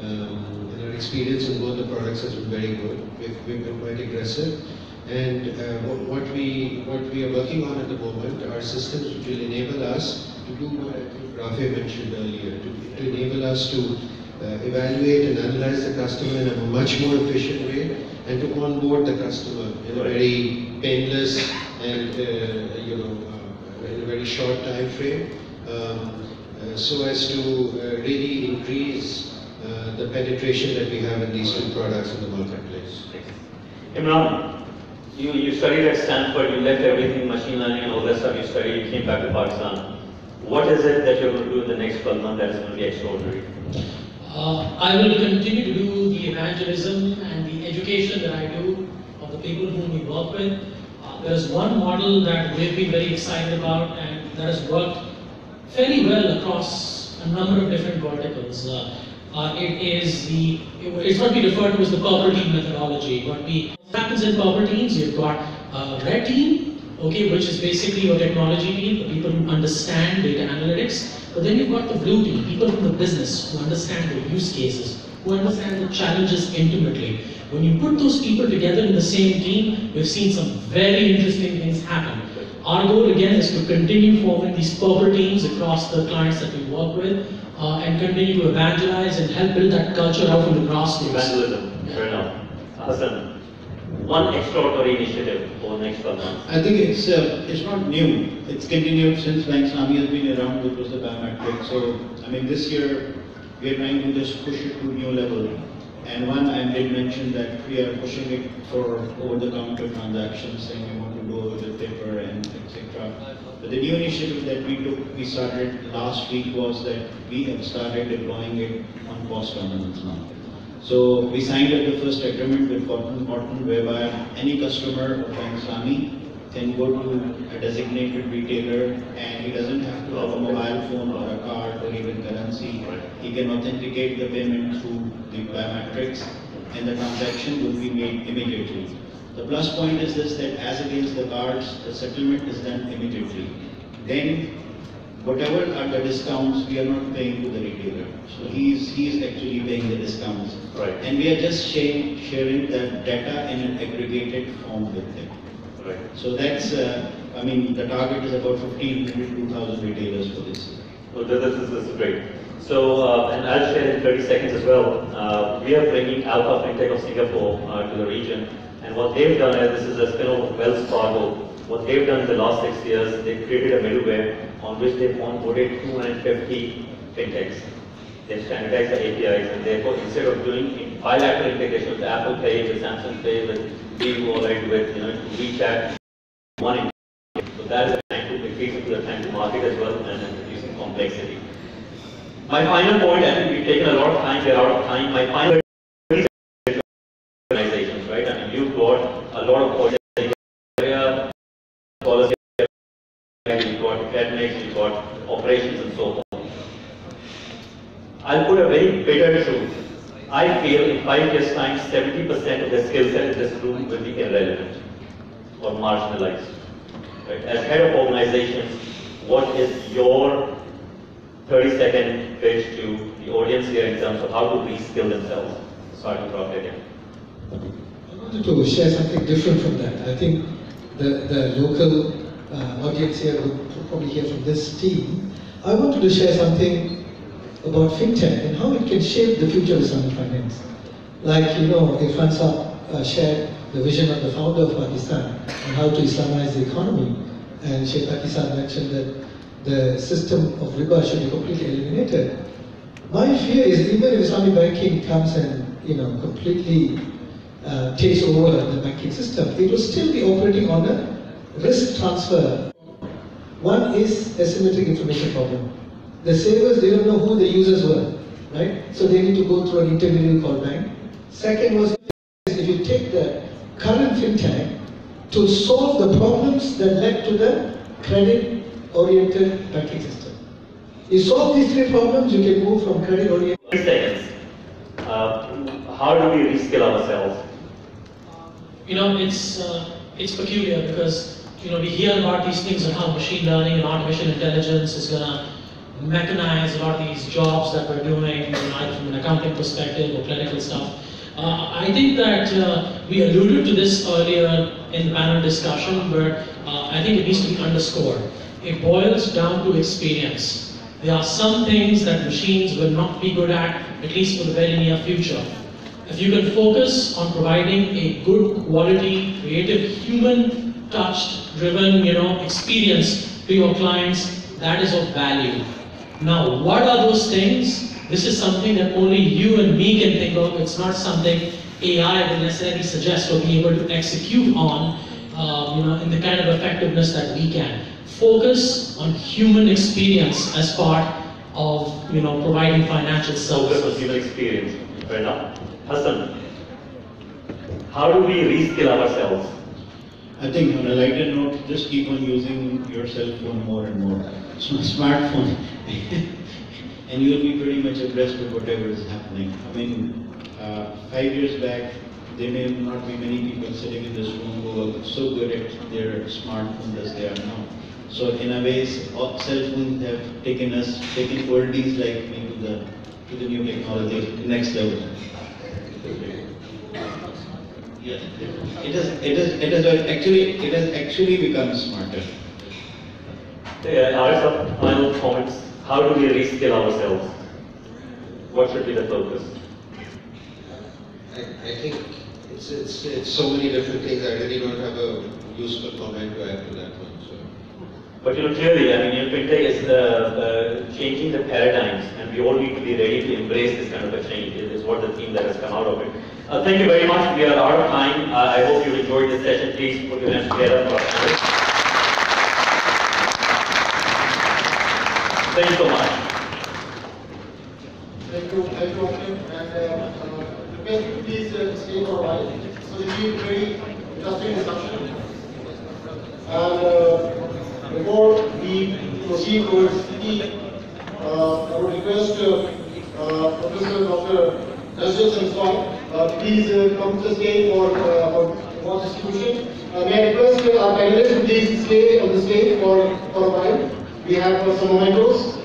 And our experience in both the products has been very good. We've been quite aggressive. And what we are working on at the moment are systems which will enable us to do what I think Rafi mentioned earlier, to enable us to evaluate and analyze the customer in a much more efficient way and to onboard the customer in a very painless and in a very short time frame, so as to really increase the penetration that we have in these two products in the marketplace. Imran, you studied at Stanford, you left everything, machine learning and all that stuff you studied, you came back to Pakistan. What is it that you're going to do in the next 12 months that is going to be extraordinary? I will continue to do the evangelism and the education that I do of the people whom we work with. There is one model that we've been very excited about and that has worked fairly well across a number of different verticals. It's what we refer to as the purple team methodology. What happens in purple teams, you've got a red team, okay, which is basically your technology team, the people who understand data analytics. But then you've got the blue team, people from the business who understand the use cases, who understand the challenges intimately. When you put those people together in the same team, we've seen some very interesting things happen. Our goal again is to continue forming these purple teams across the clients that we work with and continue to evangelize and help build that culture out from the grassroots. Evangelism, fair enough. Hassan, one extraordinary initiative over the next 12 months. I think it's not new. It's continued since Islami has been around, which was the biometric. So, I mean, this year we are trying to just push it to a new level. And one, I did mention that we are pushing it for over-the-counter transactions, saying we want to do over the paper and etc. But the new initiative that we started last week was that we have started deploying it on cost terminals now. So we signed up the first agreement with Cotton, whereby any customer of Islami can go to a designated retailer and he doesn't have to have a mobile phone or a card or even currency. He can authenticate the payment through the biometrics and the transaction will be made immediately. The plus point is this, that as against the cards, the settlement is done immediately. Then whatever are the discounts, we are not paying to the retailer. So he's actually paying the discounts. Right. And we are just sharing the data in an aggregated form with them. Right. So that's, I mean, the target is about 1,500 to 2,000 retailers for this year. So this is great. So, and I'll share in 30 seconds as well. We are bringing Alpha FinTech of Singapore to the region. And what they've done is, this is a spin-off of Wells Fargo. What they've done in the last 6 years, they've created a middleware on which they've onboarded 250 fintechs. They've standardized the APIs, and therefore, instead of doing bilateral integration with Apple Pay, with Samsung Pay, with Vivo, right, with WeChat, one. So that is trying to increase the time to market as well, and then reducing complexity. My final point, I think we've taken a lot of time, we're out of time. My final organizations, right? I mean, you've got a lot of points. Policy, you've got academics, you've got operations and so on. I'll put a very bitter truth. I feel in 5 years' time, 70% of the skill set in this room will be irrelevant or marginalized. Right? As head of organizations, what is your 30-second pitch to the audience here in terms of how to reskill themselves? Starting from again. I wanted to share something different from that. I think the local audience here would probably hear from this team. I wanted to share something about fintech and how it can shape the future of Islamic finance. Like, you know, Irfan Saab shared the vision of the founder of Pakistan on how to Islamize the economy, and Sheikh Pakistan mentioned that the system of riba should be completely eliminated. My fear is even if Islamic banking comes and, you know, completely takes over the banking system, it will still be operating on a risk transfer. One is asymmetric information problem. The savers, they don't know who the users were, right? So they need to go through an intermediary called bank. Second was, if you take the current fintech to solve the problems that led to the credit-oriented banking system. You solve these three problems, you can move from credit-oriented. 30 seconds. How do we reskill ourselves? You know, it's peculiar because, you know, we hear about these things and how machine learning and artificial intelligence is going to mechanize a lot of these jobs that we're doing, you know, either from an accounting perspective or clerical stuff. I think that we alluded to this earlier in the panel discussion, but I think it needs to be underscored. It boils down to experience. There are some things that machines will not be good at least for the very near future. If you can focus on providing a good quality, creative, human touched, driven, you know, experience to your clients, that is of value. Now, what are those things? This is something that only you and me can think of. It's not something AI will necessarily suggest or be able to execute on, you know, in the kind of effectiveness that we can. Focus on human experience as part of, you know, providing financial services. Focus on human experience. Fair enough. Hassan, how do we reskill ourselves? I think on a lighter note, just keep on using your cell phone more and more. Smartphone. And you'll be pretty much abreast with whatever is happening. I mean, 5 years back, there may not be many people sitting in this room who are so good at their smartphone as they are now. So in a way, cell phones have taken oldies like me to the new technology, next level. Yeah, it has actually become smarter. Yeah, some final comments. How do we reskill ourselves? What should be the focus? I think it's so many different things. I really don't have a useful comment to add to that one. So. But you know, clearly, I mean, you know, fintech is changing the paradigms, and we all need to be ready to embrace this kind of a change. It is what the theme that has come out of it. Thank you very much. We are out of time. I hope you enjoyed this session. Please put your hands together for us. Thank you so much. Thank you, and request you to please stay for a while. So this will be a very interesting discussion. And before we proceed towards the, I would request Professor Dr. Najib Samswal, please come to the stage for award distribution. May I request our panelists to please stay on the stage for a while. We have some mementos.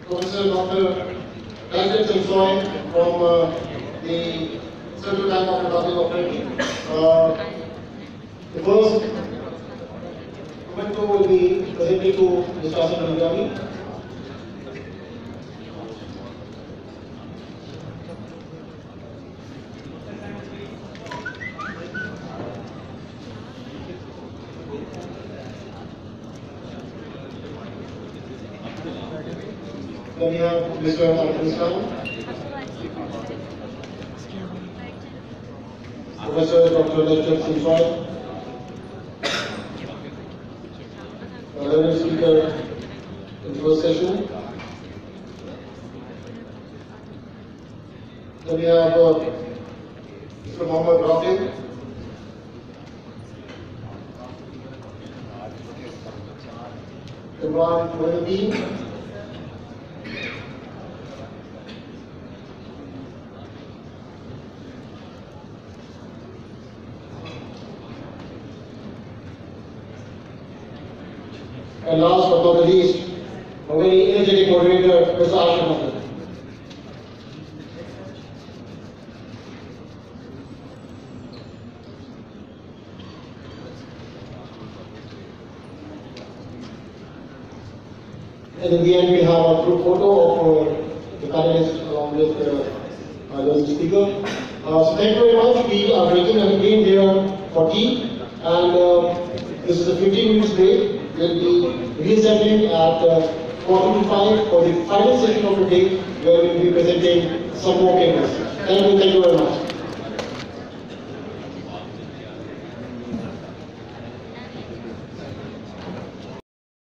Professor Dr. Najib Samswal from the Central Bank of the Republic of Turkey. The first memento will be presented to Mr. Hassan Al-Ghani. Then we have Mr. Al-Islam, Professor Dr. Najib Samswal, another speaker in the first session. Then we have Mr. Mohammed Rafi, Imran Moinuddin, And last but not the least, a very energetic moderator, Mr. Ashraf. And in the end, we'll have a group photo of the panelists along with the speaker. So thank you very much. We are breaking again here for tea, and this is a 15 minutes break. We'll be reassembling at 4:45 for the final session of the day, where we'll be presenting some more papers. Thank you very much.